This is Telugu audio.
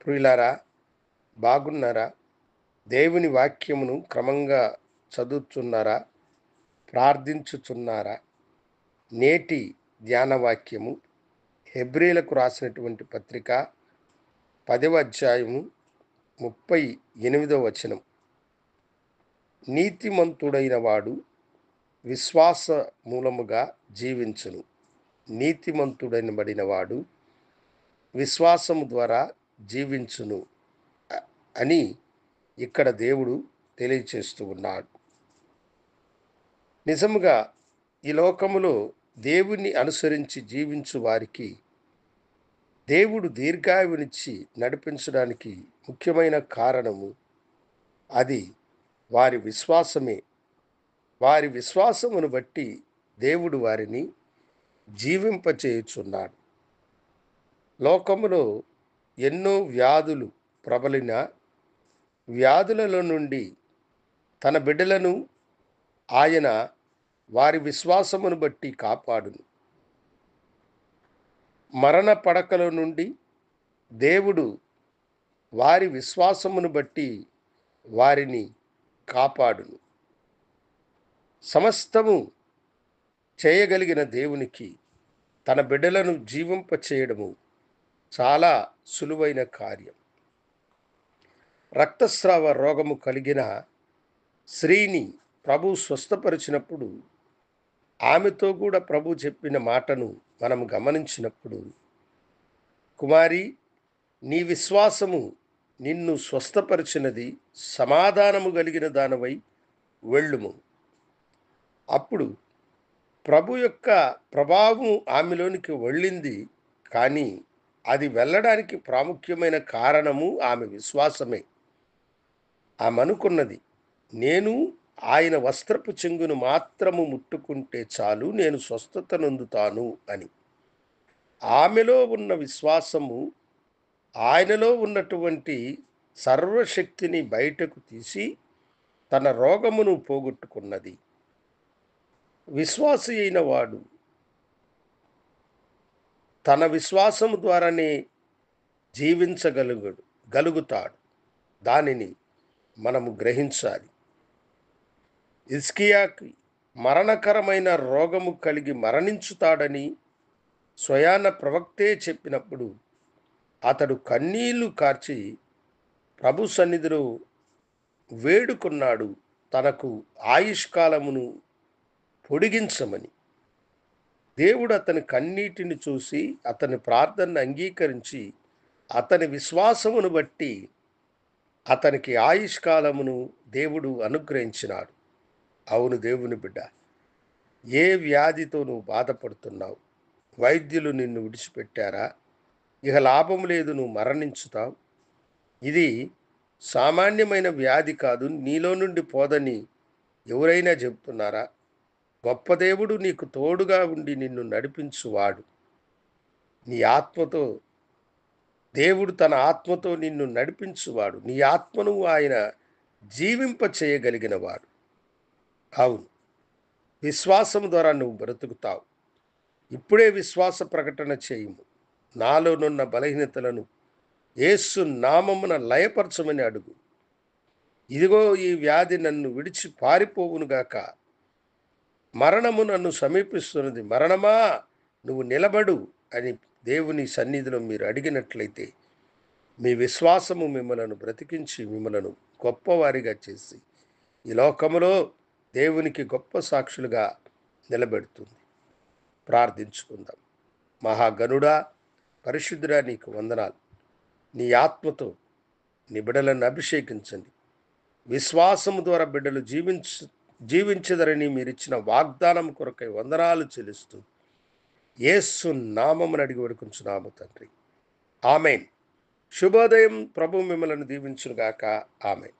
ప్రియులారా, బాగున్నారా? దేవుని వాక్యమును క్రమంగా చదువుతున్నారా? ప్రార్థించుచున్నారా? నేటి ధ్యాన వాక్యము హెబ్రీలకు రాసినటువంటి పత్రిక 10వ అధ్యాయము 38వ వచనం. నీతిమంతుడైన వాడు విశ్వాస మూలముగా జీవించును. నీతిమంతుడైనబడిన వాడు విశ్వాసము ద్వారా జీవించును అని ఇక్కడ దేవుడు తెలియచేస్తూ ఉన్నాడు. నిజముగా ఈ లోకములో దేవుణ్ణి అనుసరించి జీవించు వారికి దేవుడు దీర్ఘాయువునిచ్చి నడిపించడానికి ముఖ్యమైన కారణము అది వారి విశ్వాసమే. వారి విశ్వాసమును బట్టి దేవుడు వారిని జీవింపచేయుచున్నాడు. లోకములో ఎన్నో వ్యాధులు ప్రబలిన వ్యాధులలో నుండి తన బిడ్డలను ఆయన వారి విశ్వాసమును బట్టి కాపాడును. మరణ పడకల నుండి దేవుడు వారి విశ్వాసమును బట్టి వారిని కాపాడును. సమస్తము చేయగలిగిన దేవునికి తన బిడ్డలను జీవింపచేయడము చాలా సులువైన కార్యం. రక్తస్రావ రోగము కలిగిన స్త్రీని ప్రభు స్వస్థపరిచినప్పుడు ఆమెతో కూడా ప్రభు చెప్పిన మాటను మనం గమనించినప్పుడు, కుమారి, నీ విశ్వాసము నిన్ను స్వస్థపరిచినది, సమాధానము కలిగిన దానవై వెళ్ళుము. అప్పుడు ప్రభు యొక్క ప్రభావం ఆమెలోనికి వెళ్ళింది. కానీ అది వెళ్ళడానికి ప్రాముఖ్యమైన కారణము ఆమె విశ్వాసమే. ఆమె అనుకున్నది, నేను ఆయన వస్త్రపు చెంగును మాత్రము ముట్టుకుంటే చాలు, నేను స్వస్థత నొందుతాను అని. ఆమెలో ఉన్న విశ్వాసము ఆయనలో ఉన్నటువంటి సర్వశక్తిని బయటకు తీసి తన రోగమును పోగొట్టుకున్నది. విశ్వాసి అయిన వాడు తన విశ్వాసము ద్వారానే గలుగుతాడు. దానిని మనము గ్రహించాలి. హిజ్కియాకి మరణకరమైన రోగము కలిగి మరణించుతాడని స్వయాన ప్రవక్తే చెప్పినప్పుడు అతడు కన్నీళ్లు కార్చి ప్రభు సన్నిధిలో వేడుకున్నాడు, తనకు ఆయుష్కాలమును పొడిగించమని. దేవుడు అతని కన్నీటిని చూసి అతని ప్రార్థనను అంగీకరించి అతని విశ్వాసమును బట్టి అతనికి ఆయుష్కాలమును దేవుడు అనుగ్రహించినాడు. అవును దేవుని బిడ్డ, ఏ వ్యాధితో నువ్వు బాధపడుతున్నావు? వైద్యులు నిన్ను విడిచిపెట్టారా? ఇక లాభం లేదు, నువ్వు మరణించుతావు. ఇది సామాన్యమైన వ్యాధి కాదు, నీలో నుండి పోదని ఎవరైనా చెబుతున్నారా? గొప్ప దేవుడు నీకు తోడుగా ఉండి నిన్ను నడిపించువాడు. నీ ఆత్మతో దేవుడు తన ఆత్మతో నిన్ను నడిపించువాడు. నీ ఆత్మను ఆయన జీవింప చేయగలిగిన వాడు. అవును, విశ్వాసం ద్వారా నువ్వు బ్రతుకుతావు. ఇప్పుడే విశ్వాస ప్రకటన చేయుము. నాలోనున్న బలహీనతలను యేసు నామమున లయపరచమని అడుగు. ఇదిగో, ఈ వ్యాధి నన్ను విడిచి పారిపోవునుగాక. మరణము నన్ను సమీపిస్తున్నది. మరణమా, నువ్వు నిలబడు అని దేవుని సన్నిధిలో మీరు అడిగినట్లయితే మీ విశ్వాసము మిమ్మలను బ్రతికించి మిమ్మలను గొప్పవారిగా చేసి ఈ లోకములో దేవునికి గొప్ప సాక్షులుగా నిలబెడుతుంది. ప్రార్థించుకుందాం. మహాగణుడా, పరిశుద్ధుడా, నీకు వందనాలు. నీ ఆత్మతో నీ బిడ్డలను అభిషేకించండి. విశ్వాసము ద్వారా బిడ్డలు జీవించదరని మీరిచ్చిన వాగ్దానం కొరకై వందనాలు చెల్లిస్తూ యేసు నామమున అడిగి వేడుకొంచున్నాము తండ్రి. ఆమేన్. శుభోదయం. ప్రభు మిమ్మలను దీవించునుగాక. ఆమేన్.